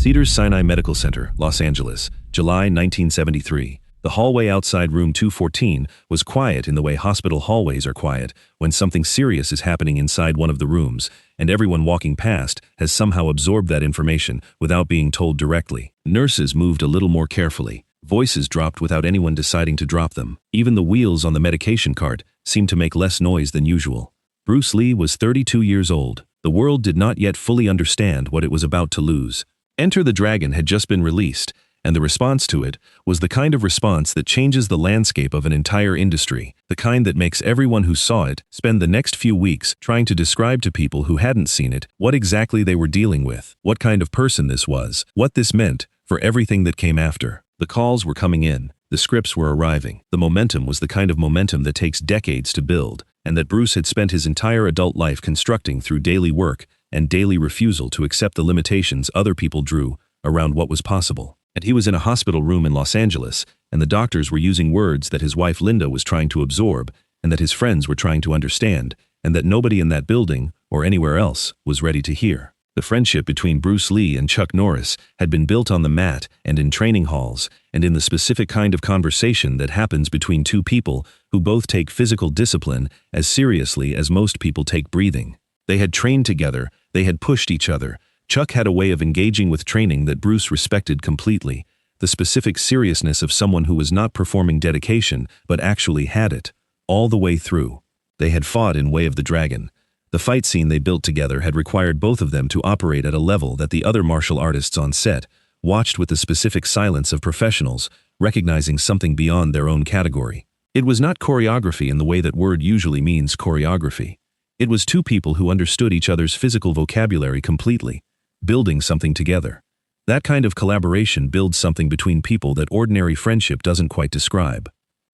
Cedars-Sinai Medical Center, Los Angeles, July 1973. The hallway outside room 214 was quiet in the way hospital hallways are quiet when something serious is happening inside one of the rooms, and everyone walking past has somehow absorbed that information without being told directly. Nurses moved a little more carefully. Voices dropped without anyone deciding to drop them. Even the wheels on the medication cart seemed to make less noise than usual. Bruce Lee was 32 years old. The world did not yet fully understand what it was about to lose. Enter the Dragon had just been released, and the response to it was the kind of response that changes the landscape of an entire industry, the kind that makes everyone who saw it spend the next few weeks trying to describe to people who hadn't seen it what exactly they were dealing with, what kind of person this was, what this meant for everything that came after. The calls were coming in, the scripts were arriving. The momentum was the kind of momentum that takes decades to build, and that Bruce had spent his entire adult life constructing through daily work and daily refusal to accept the limitations other people drew around what was possible. And he was in a hospital room in Los Angeles, and the doctors were using words that his wife Linda was trying to absorb, and that his friends were trying to understand, and that nobody in that building, or anywhere else, was ready to hear. The friendship between Bruce Lee and Chuck Norris had been built on the mat and in training halls, and in the specific kind of conversation that happens between two people who both take physical discipline as seriously as most people take breathing. They had trained together, they had pushed each other. Chuck had a way of engaging with training that Bruce respected completely, the specific seriousness of someone who was not performing dedication but actually had it, all the way through. They had fought in Way of the Dragon. The fight scene they built together had required both of them to operate at a level that the other martial artists on set watched with the specific silence of professionals, recognizing something beyond their own category. It was not choreography in the way that word usually means choreography. It was two people who understood each other's physical vocabulary completely, building something together. That kind of collaboration builds something between people that ordinary friendship doesn't quite describe.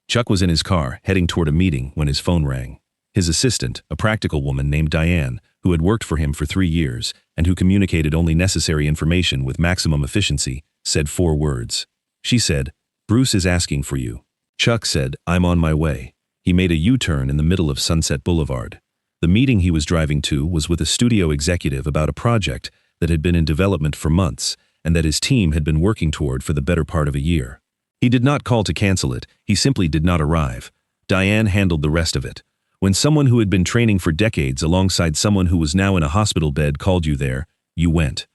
Chuck was in his car, heading toward a meeting, when his phone rang. His assistant, a practical woman named Diane, who had worked for him for 3 years, and who communicated only necessary information with maximum efficiency, said 4 words. She said, "Bruce is asking for you." Chuck said, "I'm on my way." He made a U-turn in the middle of Sunset Boulevard. The meeting he was driving to was with a studio executive about a project that had been in development for months, and that his team had been working toward for the better part of a year. He did not call to cancel it, he simply did not arrive. Diane handled the rest of it. When someone who had been training for decades alongside someone who was now in a hospital bed called you there, you went.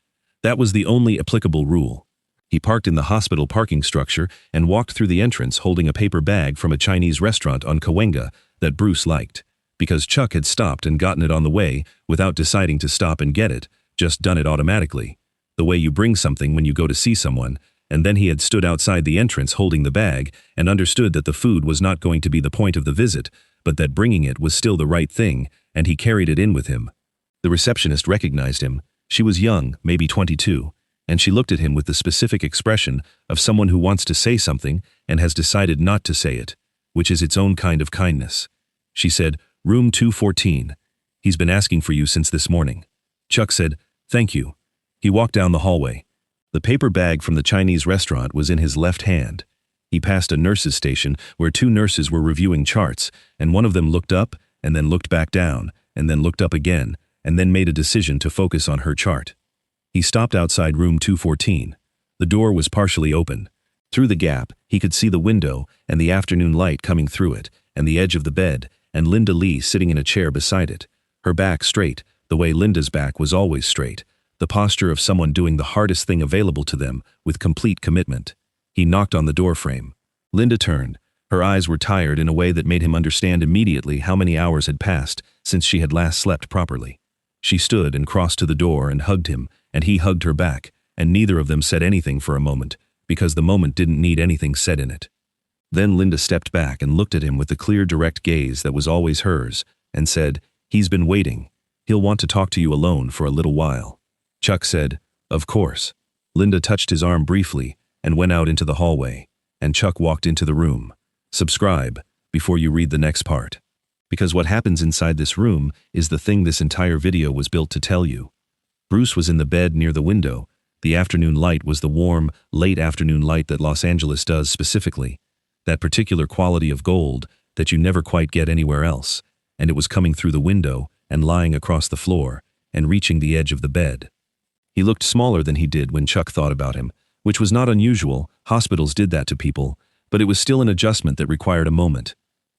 That was the only applicable rule. He parked in the hospital parking structure and walked through the entrance holding a paper bag from a Chinese restaurant on Cahuenga that Bruce liked, because Chuck had stopped and gotten it on the way without deciding to stop and get it, just done it automatically, the way you bring something when you go to see someone. And then he had stood outside the entrance holding the bag and understood that the food was not going to be the point of the visit, but that bringing it was still the right thing, and he carried it in with him. The receptionist recognized him. She was young, maybe 22, and she looked at him with the specific expression of someone who wants to say something and has decided not to say it, which is its own kind of kindness. She said, "Room 214. He's been asking for you since this morning." Chuck said, "Thank you." He walked down the hallway. The paper bag from the Chinese restaurant was in his left hand. He passed a nurse's station where 2 nurses were reviewing charts, and one of them looked up, and then looked back down, and then looked up again, and then made a decision to focus on her chart. He stopped outside room 214. The door was partially open. Through the gap, he could see the window and the afternoon light coming through it, and the edge of the bed, and Linda Lee sitting in a chair beside it, her back straight, the way Linda's back was always straight, the posture of someone doing the hardest thing available to them with complete commitment. He knocked on the doorframe. Linda turned. Her eyes were tired in a way that made him understand immediately how many hours had passed since she had last slept properly. She stood and crossed to the door and hugged him, and he hugged her back, and neither of them said anything for a moment, because the moment didn't need anything said in it. Then Linda stepped back and looked at him with the clear, direct gaze that was always hers, and said, "He's been waiting. He'll want to talk to you alone for a little while." Chuck said, "Of course." Linda touched his arm briefly and went out into the hallway, and Chuck walked into the room. Subscribe before you read the next part, because what happens inside this room is the thing this entire video was built to tell you. Bruce was in the bed near the window. The afternoon light was the warm, late afternoon light that Los Angeles does specifically, that particular quality of gold that you never quite get anywhere else, and it was coming through the window and lying across the floor and reaching the edge of the bed. He looked smaller than he did when Chuck thought about him, which was not unusual. Hospitals did that to people, but it was still an adjustment that required a moment.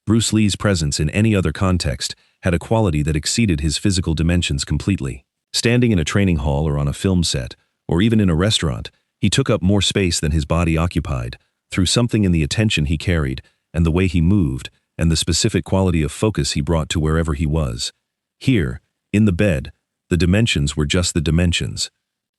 Bruce Lee's presence in any other context had a quality that exceeded his physical dimensions completely. Standing in a training hall or on a film set, or even in a restaurant, he took up more space than his body occupied, through something in the attention he carried, and the way he moved, and the specific quality of focus he brought to wherever he was. Here, in the bed, the dimensions were just the dimensions.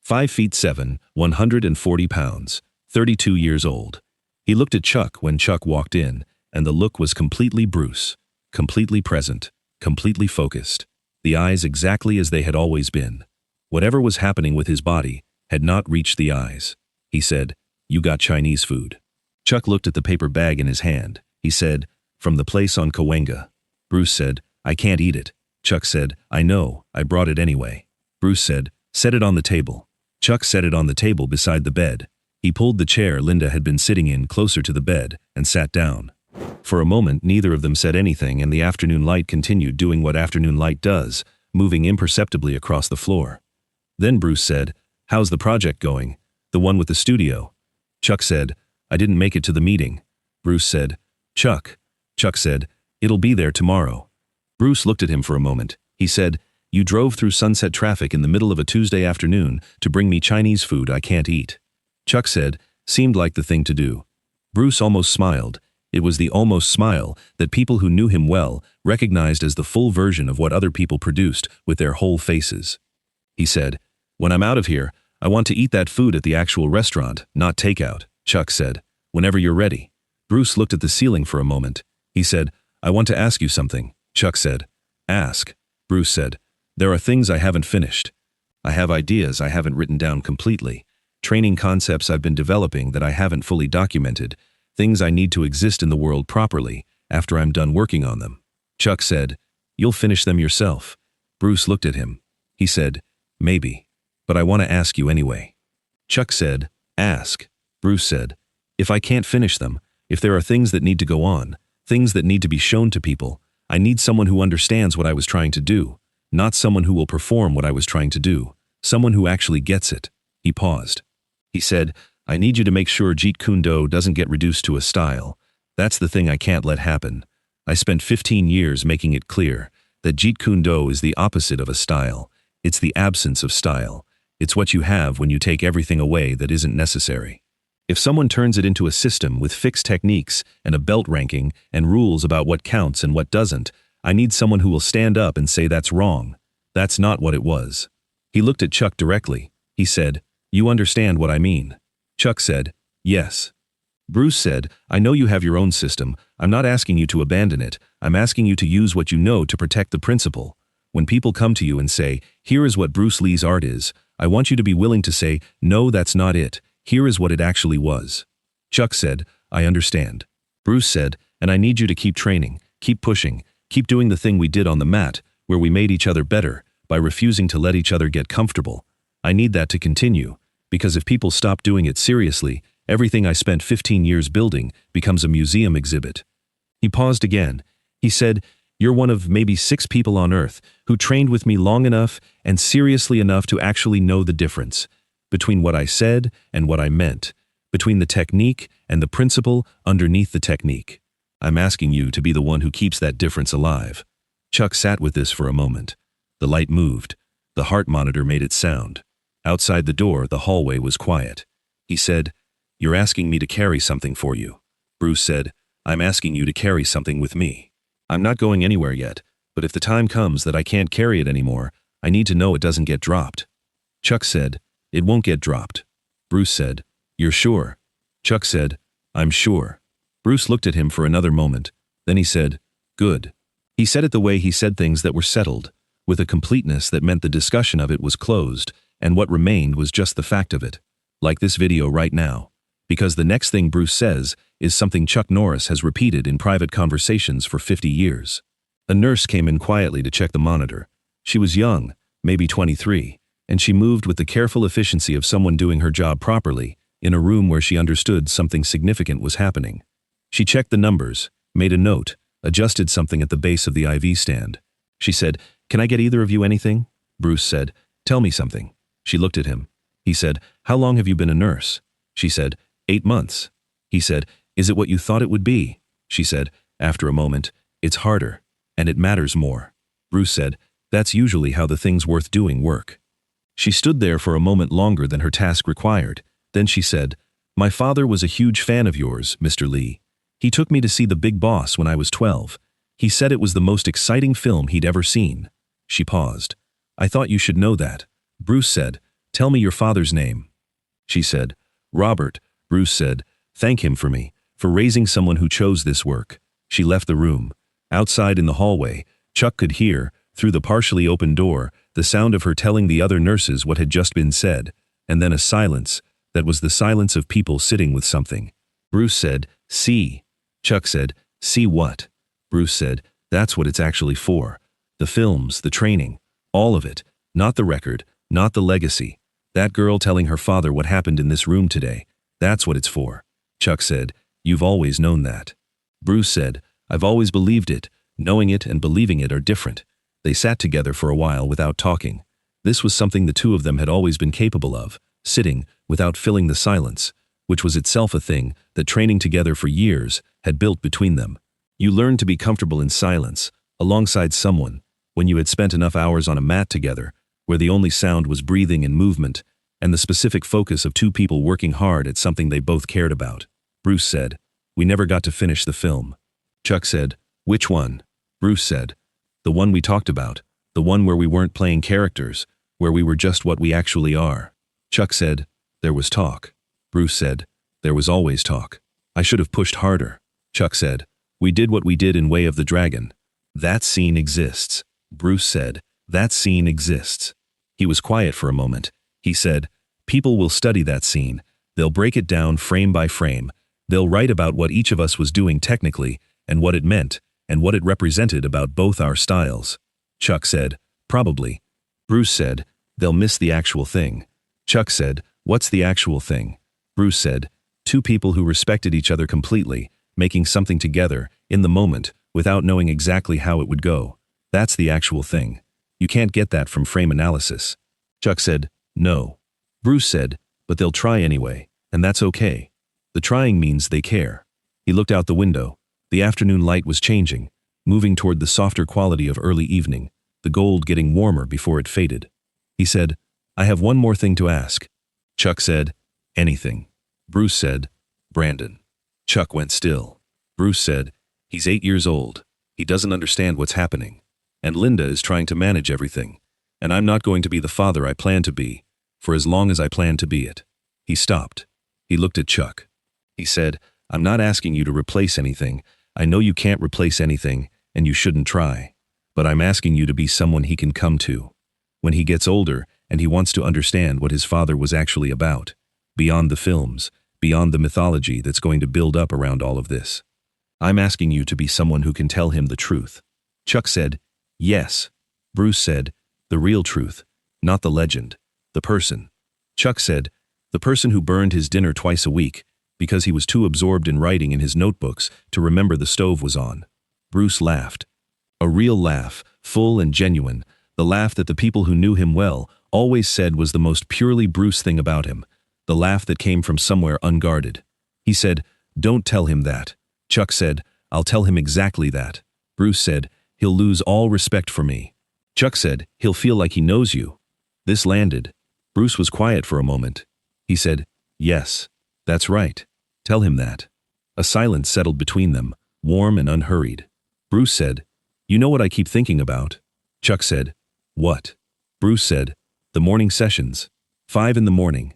5'7", 140 pounds, 32 years old. He looked at Chuck when Chuck walked in, and the look was completely Bruce, completely present, completely focused. The eyes exactly as they had always been. Whatever was happening with his body had not reached the eyes. He said, "You got Chinese food." Chuck looked at the paper bag in his hand. He said, "From the place on Cahuenga." Bruce said, "I can't eat it." Chuck said, "I know, I brought it anyway." Bruce said, "Set it on the table." Chuck set it on the table beside the bed. He pulled the chair Linda had been sitting in closer to the bed and sat down. For a moment, neither of them said anything, and the afternoon light continued doing what afternoon light does, moving imperceptibly across the floor. Then Bruce said, "How's the project going? The one with the studio?" Chuck said, "I didn't make it to the meeting." Bruce said, "Chuck." Chuck said, "It'll be there tomorrow." Bruce looked at him for a moment. He said, "You drove through sunset traffic in the middle of a Tuesday afternoon to bring me Chinese food I can't eat." Chuck said, "Seemed like the thing to do." Bruce almost smiled. It was the almost smile that people who knew him well recognized as the full version of what other people produced with their whole faces. He said, "When I'm out of here, I want to eat that food at the actual restaurant, not takeout." Chuck said, "Whenever you're ready." Bruce looked at the ceiling for a moment. He said, "I want to ask you something." Chuck said, "Ask." Bruce said, "There are things I haven't finished. I have ideas I haven't written down completely, training concepts I've been developing that I haven't fully documented, things I need to exist in the world properly after I'm done working on them." Chuck said, "You'll finish them yourself." Bruce looked at him. He said, "Maybe, but I want to ask you anyway." Chuck said, "Ask." Bruce said, "If I can't finish them, if there are things that need to go on, things that need to be shown to people, I need someone who understands what I was trying to do, not someone who will perform what I was trying to do, someone who actually gets it." He paused. He said, "I need you to make sure Jeet Kune Do doesn't get reduced to a style. That's the thing I can't let happen. I spent 15 years making it clear that Jeet Kune Do is the opposite of a style. It's the absence of style. It's what you have when you take everything away that isn't necessary. If someone turns it into a system with fixed techniques and a belt ranking and rules about what counts and what doesn't, I need someone who will stand up and say that's wrong. That's not what it was." He looked at Chuck directly. He said, "You understand what I mean?" Chuck said, "Yes." Bruce said, "I know you have your own system. I'm not asking you to abandon it. I'm asking you to use what you know to protect the principle. When people come to you and say, 'Here is what Bruce Lee's art is,' I want you to be willing to say, 'No, that's not it. Here is what it actually was.'" Chuck said, "I understand." Bruce said, "And I need you to keep training, keep pushing, keep doing the thing we did on the mat, where we made each other better, by refusing to let each other get comfortable. I need that to continue, because if people stop doing it seriously, everything I spent 15 years building becomes a museum exhibit." He paused again. He said, "You're one of maybe 6 people on Earth who trained with me long enough and seriously enough to actually know the difference between what I said and what I meant, between the technique and the principle underneath the technique. I'm asking you to be the one who keeps that difference alive." Chuck sat with this for a moment. The light moved. The heart monitor made it sound. Outside the door, the hallway was quiet. He said, "You're asking me to carry something for you." Bruce said, "I'm asking you to carry something with me. I'm not going anywhere yet, but if the time comes that I can't carry it anymore, I need to know it doesn't get dropped." Chuck said, "It won't get dropped." Bruce said, "You're sure?" Chuck said, "I'm sure." Bruce looked at him for another moment. Then he said, "Good." He said it the way he said things that were settled, with a completeness that meant the discussion of it was closed, and what remained was just the fact of it. Like this video right now. Because the next thing Bruce says is something Chuck Norris has repeated in private conversations for 50 years. A nurse came in quietly to check the monitor. She was young, maybe 23, and she moved with the careful efficiency of someone doing her job properly, in a room where she understood something significant was happening. She checked the numbers, made a note, adjusted something at the base of the IV stand. She said, "Can I get either of you anything?" Bruce said, "Tell me something." She looked at him. He said, "How long have you been a nurse?" She said, 8 months. He said, "Is it what you thought it would be?" She said, after a moment, "It's harder, and it matters more." Bruce said, "That's usually how the things worth doing work." She stood there for a moment longer than her task required. Then she said, "My father was a huge fan of yours, Mr. Lee. He took me to see The Big Boss when I was 12. He said it was the most exciting film he'd ever seen." She paused. "I thought you should know that." Bruce said, "Tell me your father's name." She said, "Robert." Bruce said, "Thank him for me, for raising someone who chose this work." She left the room. Outside in the hallway, Chuck could hear, through the partially open door, the sound of her telling the other nurses what had just been said, and then a silence that was the silence of people sitting with something. Bruce said, "See." Chuck said, "See what?" Bruce said, "That's what it's actually for. The films, the training, all of it. Not the record, not the legacy. That girl telling her father what happened in this room today. That's what it's for." Chuck said, "You've always known that." Bruce said, "I've always believed it. Knowing it and believing it are different." They sat together for a while without talking. This was something the two of them had always been capable of, sitting without filling the silence, which was itself a thing that training together for years had built between them. You learned to be comfortable in silence, alongside someone, when you had spent enough hours on a mat together, where the only sound was breathing and movement, and the specific focus of two people working hard at something they both cared about. Bruce said, "We never got to finish the film." Chuck said, "Which one?" Bruce said, "The one we talked about, the one where we weren't playing characters, where we were just what we actually are." Chuck said, "There was talk." Bruce said, "There was always talk. I should have pushed harder." Chuck said, "We did what we did in Way of the Dragon. That scene exists." Bruce said, "That scene exists." He was quiet for a moment. He said, "People will study that scene. They'll break it down frame by frame. They'll write about what each of us was doing technically, and what it meant, and what it represented about both our styles." Chuck said, "Probably." Bruce said, "They'll miss the actual thing." Chuck said, "What's the actual thing?" Bruce said, "Two people who respected each other completely, making something together, in the moment, without knowing exactly how it would go. That's the actual thing. You can't get that from frame analysis." Chuck said, "No." Bruce said, "But they'll try anyway, and that's okay. The trying means they care." He looked out the window. The afternoon light was changing, moving toward the softer quality of early evening, the gold getting warmer before it faded. He said, "I have one more thing to ask." Chuck said, "Anything." Bruce said, "Brandon." Chuck went still. Bruce said, "He's 8 years old. He doesn't understand what's happening. And Linda is trying to manage everything. And I'm not going to be the father I plan to be, for as long as I plan to be it." He stopped. He looked at Chuck. He said, "I'm not asking you to replace anything. I know you can't replace anything, and you shouldn't try. But I'm asking you to be someone he can come to. When he gets older, and he wants to understand what his father was actually about, beyond the films, beyond the mythology that's going to build up around all of this. I'm asking you to be someone who can tell him the truth." Chuck said, "Yes." Bruce said, "The real truth, not the legend, the person." Chuck said, "The person who burned his dinner twice a week, because he was too absorbed in writing in his notebooks to remember the stove was on." Bruce laughed. A real laugh, full and genuine, the laugh that the people who knew him well always said was the most purely Bruce thing about him, the laugh that came from somewhere unguarded. He said, "Don't tell him that." Chuck said, "I'll tell him exactly that." Bruce said, "He'll lose all respect for me." Chuck said, "He'll feel like he knows you." This landed. Bruce was quiet for a moment. He said, "Yes, that's right. Tell him that." A silence settled between them, warm and unhurried. Bruce said, "You know what I keep thinking about?" Chuck said, "What?" Bruce said, "The morning sessions. 5 in the morning.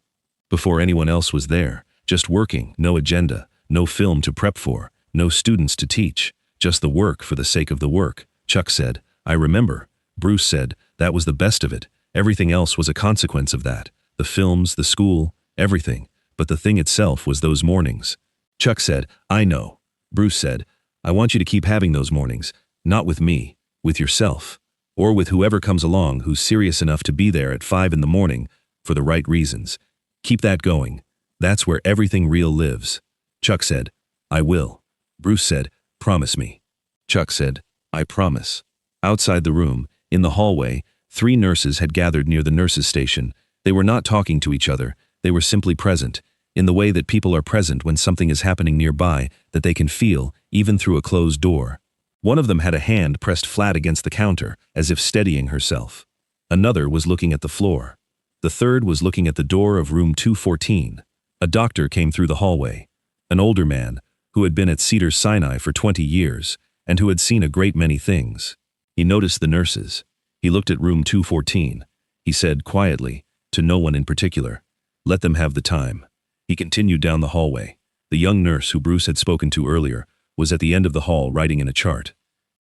Before anyone else was there, just working, no agenda, no film to prep for, no students to teach, just the work for the sake of the work." Chuck said, "I remember." Bruce said, "That was the best of it. Everything else was a consequence of that. The films, the school, everything. But the thing itself was those mornings." Chuck said, "I know." Bruce said, "I want you to keep having those mornings, not with me, with yourself, or with whoever comes along who's serious enough to be there at 5 in the morning for the right reasons. Keep that going. That's where everything real lives." Chuck said, "I will." Bruce said, "Promise me." Chuck said, "I promise." Outside the room, in the hallway, 3 nurses had gathered near the nurses' station. They were not talking to each other, they were simply present, in the way that people are present when something is happening nearby that they can feel, even through a closed door. One of them had a hand pressed flat against the counter, as if steadying herself. Another was looking at the floor. The third was looking at the door of room 214. A doctor came through the hallway. An older man, who had been at Cedars-Sinai for 20 years, and who had seen a great many things. He noticed the nurses. He looked at room 214. He said quietly, to no one in particular, "Let them have the time." He continued down the hallway. The young nurse who Bruce had spoken to earlier was at the end of the hall writing in a chart.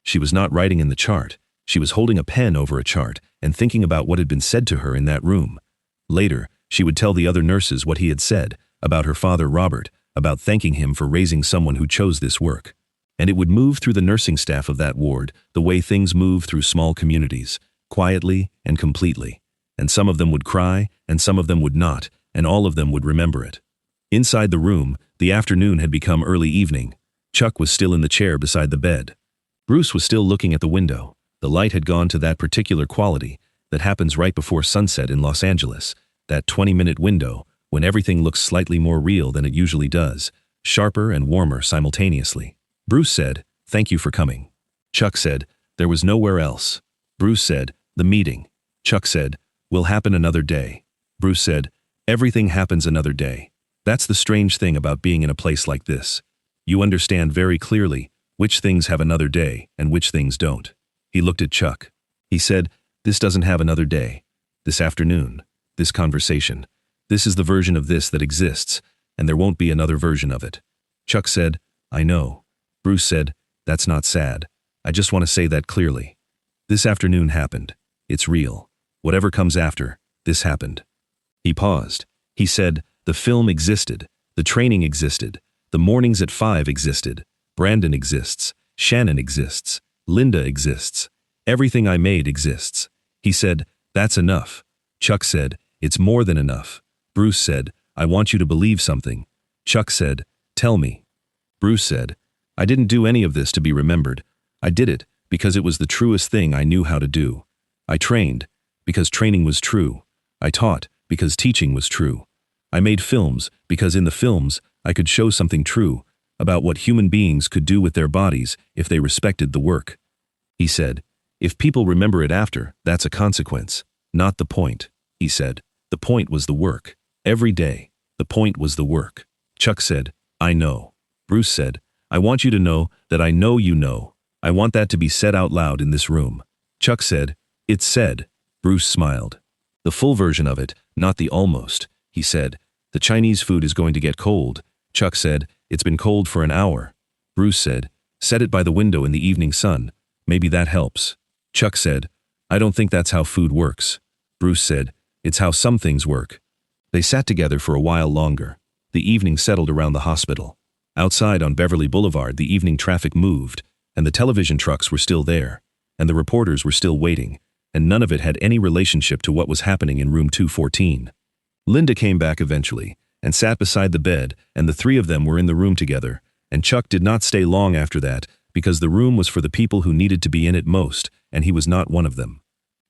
She was not writing in the chart. She was holding a pen over a chart and thinking about what had been said to her in that room. Later, she would tell the other nurses what he had said, about her father Robert, about thanking him for raising someone who chose this work. And it would move through the nursing staff of that ward the way things move through small communities, quietly and completely. And some of them would cry, and some of them would not, and all of them would remember it. Inside the room, the afternoon had become early evening. Chuck was still in the chair beside the bed. Bruce was still looking at the window. The light had gone to that particular quality that happens right before sunset in Los Angeles, that 20-minute window when everything looks slightly more real than it usually does, sharper and warmer simultaneously. Bruce said, "Thank you for coming." Chuck said, "There was nowhere else." Bruce said, "The meeting." Chuck said, "Will happen another day." Bruce said, "Everything happens another day." That's the strange thing about being in a place like this. You understand very clearly which things have another day and which things don't. He looked at Chuck. He said, "This doesn't have another day. This afternoon, this conversation. This is the version of this that exists, and there won't be another version of it." Chuck said, "I know." Bruce said, "That's not sad. I just want to say that clearly. This afternoon happened. It's real. Whatever comes after, this happened." He paused. He said, "The film existed. The training existed. The mornings at 5 existed. Brandon exists. Shannon exists. Linda exists. Everything I made exists." He said, "That's enough." Chuck said, "It's more than enough." Bruce said, "I want you to believe something." Chuck said, "Tell me." Bruce said, "I didn't do any of this to be remembered. I did it because it was the truest thing I knew how to do. I trained because training was true. I taught because teaching was true. I made films because in the films I could show something true about what human beings could do with their bodies if they respected the work." He said, "If people remember it after, that's a consequence, not the point." He said, "The point was the work. Every day, the point was the work." Chuck said, "I know." Bruce said, "I want you to know that I know you know. I want that to be said out loud in this room." Chuck said, "It's said." Bruce smiled. "The full version of it, not the almost." He said, "The Chinese food is going to get cold." Chuck said, "It's been cold for an hour." Bruce said, "Set it by the window in the evening sun. Maybe that helps." Chuck said, "I don't think that's how food works." Bruce said, "It's how some things work." They sat together for a while longer. The evening settled around the hospital. Outside on Beverly Boulevard, the evening traffic moved, and the television trucks were still there, and the reporters were still waiting, and none of it had any relationship to what was happening in room 214. Linda came back eventually, and sat beside the bed, and the three of them were in the room together, and Chuck did not stay long after that, because the room was for the people who needed to be in it most, and he was not one of them.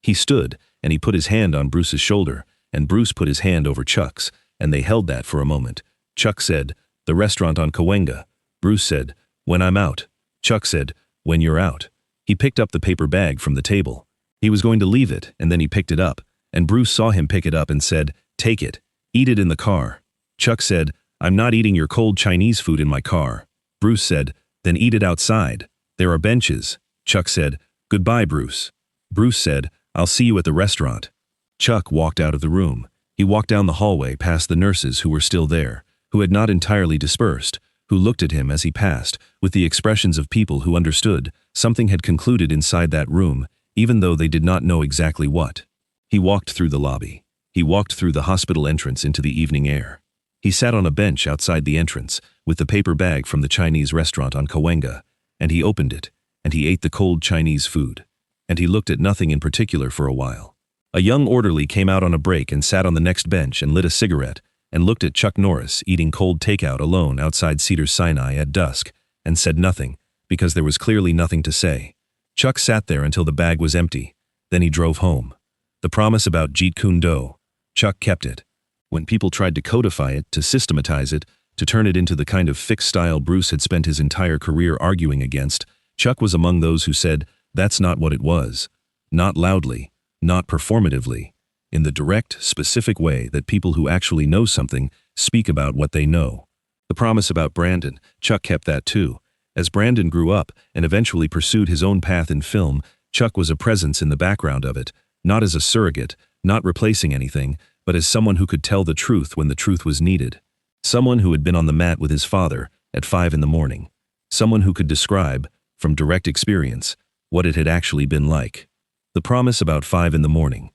He stood, and he put his hand on Bruce's shoulder, and Bruce put his hand over Chuck's, and they held that for a moment. Chuck said, "The restaurant on Cahuenga." Bruce said, "When I'm out." Chuck said, "When you're out." He picked up the paper bag from the table. He was going to leave it, and then he picked it up, and Bruce saw him pick it up and said, "Take it. Eat it in the car." Chuck said, "I'm not eating your cold Chinese food in my car." Bruce said, "Then eat it outside. There are benches." Chuck said, "Goodbye, Bruce." Bruce said, "I'll see you at the restaurant." Chuck walked out of the room. He walked down the hallway past the nurses who were still there, who had not entirely dispersed, who looked at him as he passed, with the expressions of people who understood something had concluded inside that room, even though they did not know exactly what. He walked through the lobby. He walked through the hospital entrance into the evening air. He sat on a bench outside the entrance, with the paper bag from the Chinese restaurant on Cahuenga, and he opened it, and he ate the cold Chinese food. And he looked at nothing in particular for a while. A young orderly came out on a break and sat on the next bench and lit a cigarette, and looked at Chuck Norris eating cold takeout alone outside Cedars-Sinai at dusk, and said nothing, because there was clearly nothing to say. Chuck sat there until the bag was empty. Then he drove home. The promise about Jeet Kune Do. Chuck kept it. When people tried to codify it, to systematize it, to turn it into the kind of fixed style Bruce had spent his entire career arguing against, Chuck was among those who said, that's not what it was. Not loudly, not performatively, in the direct, specific way that people who actually know something speak about what they know. The promise about Brandon, Chuck kept that too. As Brandon grew up and eventually pursued his own path in film, Chuck was a presence in the background of it, not as a surrogate, not replacing anything, but as someone who could tell the truth when the truth was needed. Someone who had been on the mat with his father at 5 in the morning. Someone who could describe, from direct experience, what it had actually been like. The promise about 5 in the morning.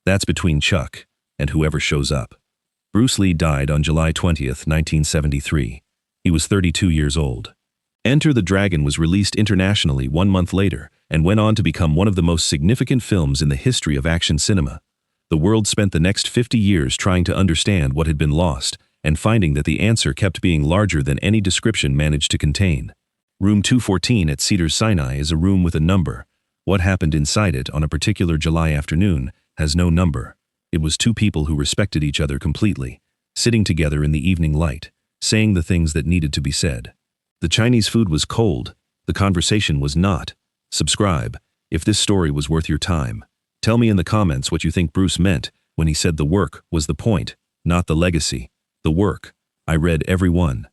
That's between Chuck and whoever shows up. Bruce Lee died on July 20th, 1973. He was 32 years old. Enter the Dragon was released internationally 1 month later and went on to become one of the most significant films in the history of action cinema. The world spent the next 50 years trying to understand what had been lost and finding that the answer kept being larger than any description managed to contain. Room 214 at Cedars-Sinai is a room with a number. What happened inside it on a particular July afternoon has no number. It was two people who respected each other completely, sitting together in the evening light, saying the things that needed to be said. The Chinese food was cold. The conversation was not. Subscribe if this story was worth your time. Tell me in the comments what you think Bruce meant when he said the work was the point, not the legacy. The work. I read every one.